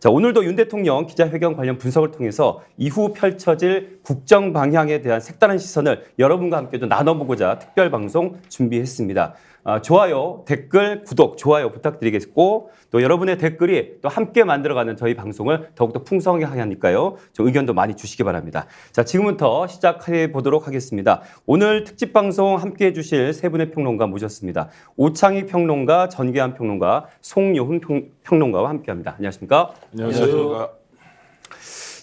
자, 오늘도 윤 대통령 기자회견 관련 분석을 통해서 이후 펼쳐질 국정 방향에 대한 색다른 시선을 여러분과 함께 좀 나눠보고자 특별 방송 준비했습니다. 좋아요, 댓글, 구독, 좋아요 부탁드리겠고 또 여러분의 댓글이 또 함께 만들어가는 저희 방송을 더욱더 풍성하게 하니까요. 좀 의견도 많이 주시기 바랍니다. 자, 지금부터 시작해 보도록 하겠습니다. 오늘 특집 방송 함께해 주실 세 분의 평론가 모셨습니다. 오창익 평론가, 전계한 평론가, 송요훈 평론가와 함께합니다. 안녕하십니까? 안녕하세요.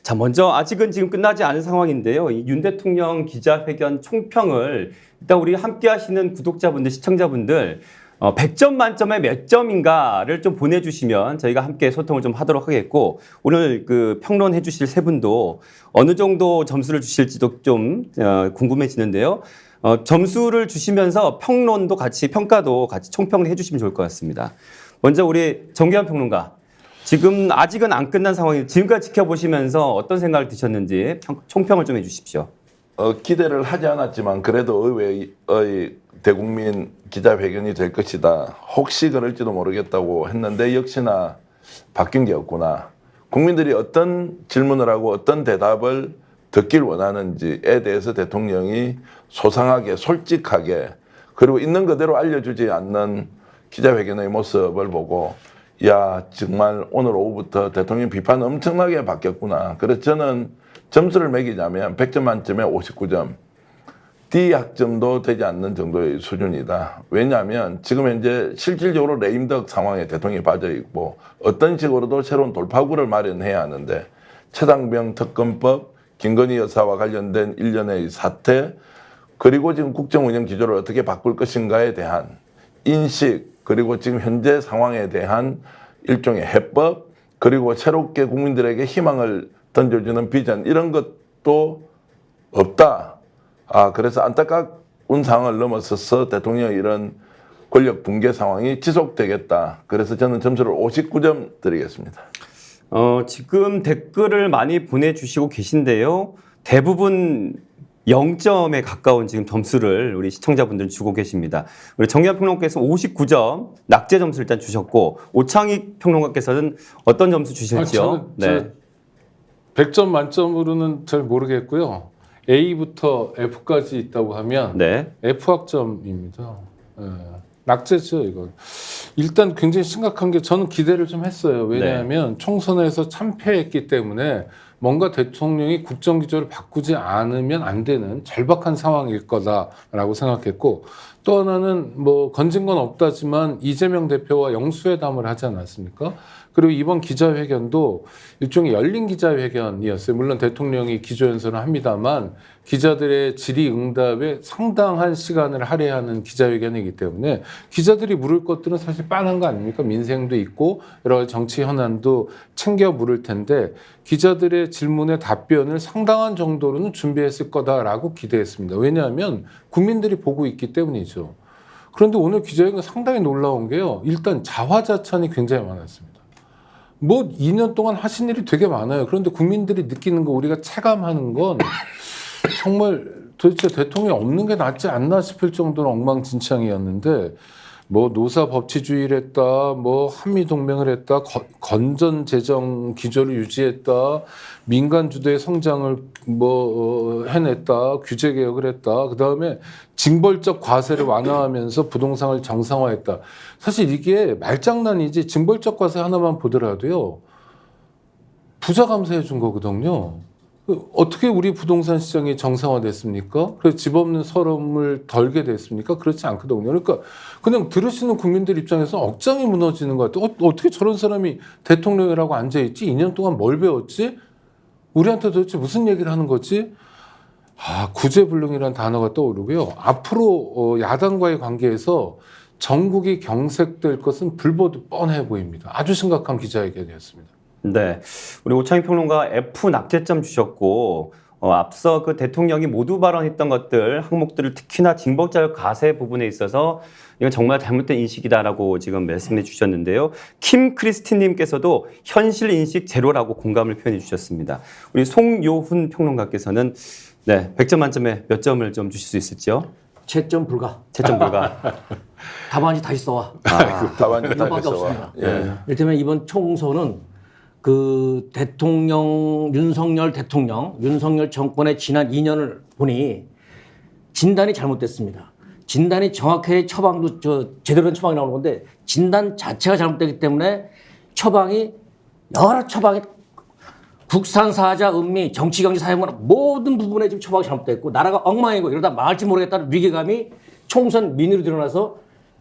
자, 먼저 아직은 지금 끝나지 않은 상황인데요. 이 윤 대통령 기자회견 총평을 일단 우리 함께 하시는 구독자분들, 시청자분들 100점 만점에 몇 점인가를 좀 보내주시면 저희가 함께 소통을 좀 하도록 하겠고 오늘 그 평론해 주실 세 분도 어느 정도 점수를 주실지도 좀 궁금해지는데요. 점수를 주시면서 평론도 같이 평가도 같이 총평을 해 주시면 좋을 것 같습니다. 먼저 우리 정계한 평론가. 지금 아직은 안 끝난 상황이 지금까지 지켜보시면서 어떤 생각을 드셨는지 총평을 좀 해주십시오. 기대를 하지 않았지만 그래도 의회의 대국민 기자회견이 될 것이다. 혹시 그럴지도 모르겠다고 했는데 역시나 바뀐 게 없구나. 국민들이 어떤 질문을 하고 어떤 대답을 듣길 원하는지에 대해서 대통령이 소상하게 솔직하게 그리고 있는 그대로 알려주지 않는 기자회견의 모습을 보고 야 정말 오늘 오후부터 대통령 비판 엄청나게 바뀌었구나. 그래서 저는 점수를 매기자면 100점 만점에 59점. D학점도 되지 않는 정도의 수준이다. 왜냐하면 지금 현재 실질적으로 레임덕 상황에 대통령이 빠져 있고 어떤 식으로도 새로운 돌파구를 마련해야 하는데 최상병 특검법, 김건희 여사와 관련된 일련의 사태 그리고 지금 국정운영 기조를 어떻게 바꿀 것인가에 대한 인식 그리고 지금 현재 상황에 대한 일종의 해법 그리고 새롭게 국민들에게 희망을 던져주는 비전 이런 것도 없다. 그래서 안타까운 상황을 넘어서서 대통령의 이런 권력 붕괴 상황이 지속되겠다. 그래서 저는 점수를 59점 드리겠습니다. 지금 댓글을 많이 보내주시고 계신데요. 대부분 0점에 가까운 지금 점수를 우리 시청자분들 주고 계십니다. 우리 정계한 평론가께서 59점 낙제 점수 일단 주셨고 오창익 평론가께서는 어떤 점수 주실지요? 저는 100점 만점으로는 잘 모르겠고요. A부터 F까지 있다고 하면 네. F학점입니다. 낙제죠 이건. 일단 굉장히 심각한 게 저는 기대를 좀 했어요. 왜냐하면 총선에서 참패했기 때문에 뭔가 대통령이 국정기조를 바꾸지 않으면 안 되는 절박한 상황일 거다라고 생각했고 또 하나는 뭐 건진 건 없다지만 이재명 대표와 영수회담을 하지 않았습니까? 그리고 이번 기자회견도 일종의 열린 기자회견이었어요. 물론 대통령이 기조연설을 합니다만 기자들의 질의응답에 상당한 시간을 할애하는 기자회견이기 때문에 기자들이 물을 것들은 사실 뻔한 거 아닙니까? 민생도 있고 여러 가지 정치 현안도 챙겨 물을 텐데 기자들의 질문에 답변을 상당한 정도로는 준비했을 거다라고 기대했습니다. 왜냐하면 국민들이 보고 있기 때문이죠. 그런데 오늘 기자회견 상당히 놀라운 게요. 일단 자화자찬이 굉장히 많았습니다. 뭐 2년 동안 하신 일이 되게 많아요. 그런데 국민들이 느끼는 거 우리가 체감하는 건 정말 도대체 대통령이 없는 게 낫지 않나 싶을 정도로 엉망진창이었는데 뭐 노사 법치주의를 했다, 뭐 한미 동맹을 했다, 건전 재정 기조를 유지했다, 민간 주도의 성장을 해냈다, 규제 개혁을 했다, 그 다음에 징벌적 과세를 완화하면서 부동산을 정상화했다. 사실 이게 말장난이지 징벌적 과세 하나만 보더라도요 부자 감세해 준 거거든요. 어떻게 우리 부동산 시장이 정상화됐습니까? 그래서 집 없는 서름을 덜게 됐습니까? 그렇지 않거든요. 그러니까 그냥 들으시는 국민들 입장에서 억장이 무너지는 것 같아요. 어떻게 저런 사람이 대통령이라고 앉아있지? 2년 동안 뭘 배웠지? 우리한테 도대체 무슨 얘기를 하는 거지? 구제불능이라는 단어가 떠오르고요. 앞으로 야당과의 관계에서 전국이 경색될 것은 불보듯 뻔해 보입니다. 아주 심각한 기자회견이었습니다. 네, 우리 오창익 평론가 F 낙제점 주셨고 앞서 그 대통령이 모두 발언했던 것들 항목들을 특히나 징벌적 과세 부분에 있어서 이건 정말 잘못된 인식이다라고 지금 말씀해 주셨는데요. 킴 크리스틴님께서도 현실 인식 제로라고 공감을 표현해 주셨습니다. 우리 송요훈 평론가께서는 100점 만점에 몇 점을 좀 주실 수 있을지요? 채점 불가. 채점 불가. 답안지 다시 써와. 답안지 다시 이거밖에 써와. 없습니다. 이를테면 이번 총선은 그 대통령 윤석열 정권의 지난 2년을 보니 진단이 잘못됐습니다. 진단이 정확하게 처방도 제대로 된 처방이 나오는 건데 진단 자체가 잘못되기 때문에 여러 처방이 국산 사자, 음미, 정치, 경제, 사회문화 모든 부분에 지금 처방이 잘못됐고 나라가 엉망이고 이러다 망할지 모르겠다는 위기감이 총선 민의로 드러나서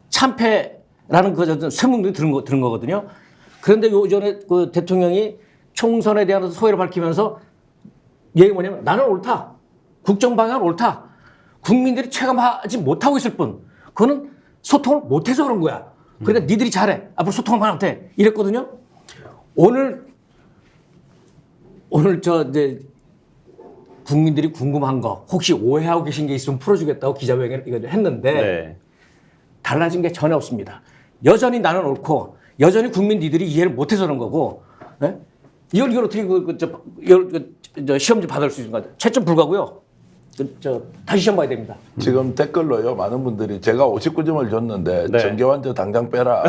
참패라는 그 쇠문들이 들은 거거든요. 그런데 요전에 그 대통령이 총선에 대한 소회를 밝히면서 얘기 뭐냐면 나는 옳다. 국정 방향은 옳다. 국민들이 체감하지 못하고 있을 뿐. 그거는 소통을 못해서 그런 거야. 그러니까 니들이 잘해. 앞으로 소통을 하면 돼. 이랬거든요. 오늘 이제 국민들이 궁금한 거 혹시 오해하고 계신 게 있으면 풀어주겠다고 기자회견을 이거 했는데 네. 달라진 게 전혀 없습니다. 여전히 나는 옳고 여전히 국민 니들이 이해를 못해서 그런 거고 네? 이걸 어떻게 시험지 받을 수 있는 거야? 채점 불가고요. 다시 시험 봐야 됩니다. 지금 댓글로요 많은 분들이 제가 59점을 줬는데 네. 정계환저 당장 빼라.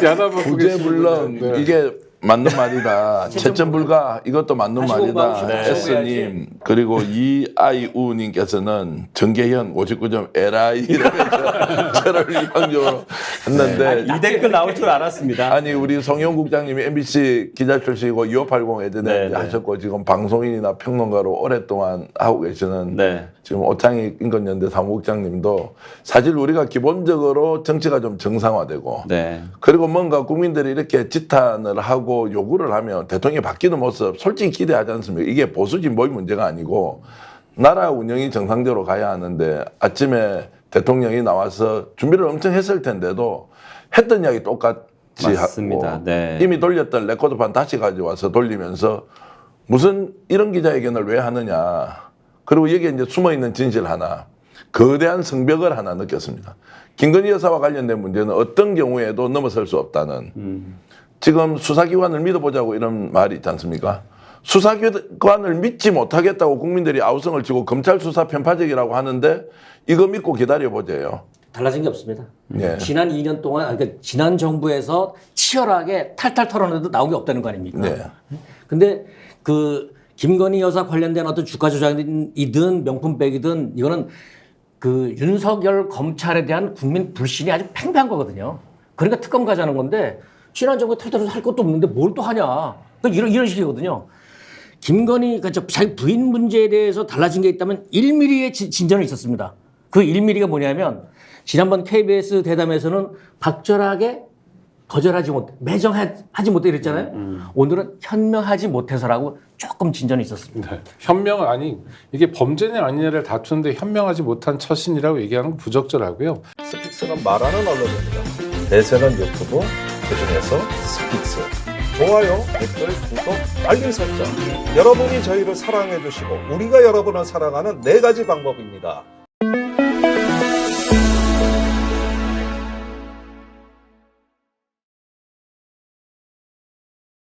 야단먹고 구제불능 계시는데. 이게 맞는 말이다. 채점 불가 이것도 맞는 다시 말이다. 공부하고 S님 그리고 이아이우님께서는 정계현 59점 에라이 이러면서 저를 이방적으로 했는데 이 댓글 나올 줄 알았습니다. 아니 우리 송영 국장님이 MBC 기자 출신이고 2580 네, 에드넷 네. 하셨고 지금 방송인이나 평론가로 오랫동안 하고 계시는 네. 지금 오창익 인권연대 사무국장님도 사실 우리가 기본적으로 정치가 좀 정상화되고 네. 그리고 뭔가 국민들이 이렇게 지탄을 하고 요구를 하면 대통령이 바뀌는 모습 솔직히 기대하지 않습니까? 이게 보수 진보의 문제가 아니고 나라 운영이 정상대로 가야 하는데 아침에 대통령이 나와서 준비를 엄청 했을 텐데도 했던 이야기 똑같이 맞습니다. 하고 네. 이미 돌렸던 레코드판 다시 가져와서 돌리면서 무슨 이런 기자회견을 왜 하느냐. 그리고 여기에 이제 숨어있는 진실 하나, 거대한 성벽을 하나 느꼈습니다. 김건희 여사와 관련된 문제는 어떤 경우에도 넘어설 수 없다는 지금 수사기관을 믿어보자고 이런 말이 있지 않습니까? 수사기관을 믿지 못하겠다고 국민들이 아우성을 치고 검찰 수사 편파적이라고 하는데 이거 믿고 기다려보자요. 달라진 게 없습니다. 네. 지난 2년 동안 그러니까 지난 정부에서 치열하게 탈탈 털어내도 나온 게 없다는 거 아닙니까? 네. 근데 그 김건희 여사 관련된 어떤 주가 조작이든 명품백이든 이거는 그 윤석열 검찰에 대한 국민 불신이 아주 팽배한 거거든요. 그러니까 특검 가자는 건데 지난 정부에 탈탈해서 할 것도 없는데 뭘 또 하냐. 그러니까 이런 식이거든요. 김건희 그러니까 자기 부인 문제에 대해서 달라진 게 있다면 1mm의 진전이 있었습니다. 그 1mm가 뭐냐면 지난번 KBS 대담에서는 박절하게 거절하지 못해 매정하지 못해 이랬잖아요. 오늘은 현명하지 못해서라고 조금 진전이 있었습니다. 네. 현명 아니 이게 범죄냐 아니냐를 다투는데 현명하지 못한 처신이라고 얘기하는 건 부적절하고요. 스픽스는 말하는 언론입니다. 대세는 유튜브, 그중에서 스픽스. 좋아요, 댓글, 구독, 알림 설정. 여러분이 저희를 사랑해 주시고 우리가 여러분을 사랑하는 4가지 방법입니다.